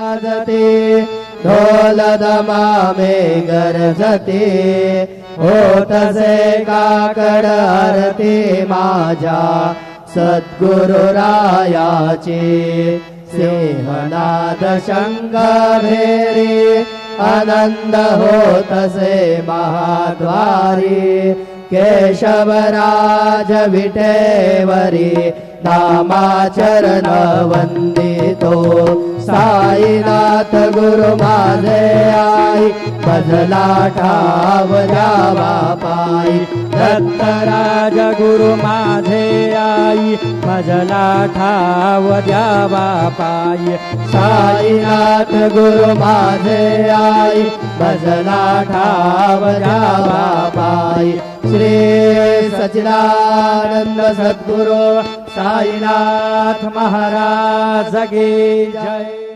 वाजते ढोल दमामे गरजते होतसे काकड आरती माझ्या सद्गुरुरायाची सिंहनाद शंख भेरी आनंद होतसे महाद्वारी केशवराज विटेवरी नामाचरण वंदितो साईनाथ गुरु माझे आई भजला ठाव द्यावा पायी दत्तराज गुरु माझे आई भजला ठाव द्यावा पायी साईनाथ गुरु माझे आई भजला ठाव द्यावा पायी श्री सच्चिदानंद सद्गुरु साईनाथ महाराज की जय।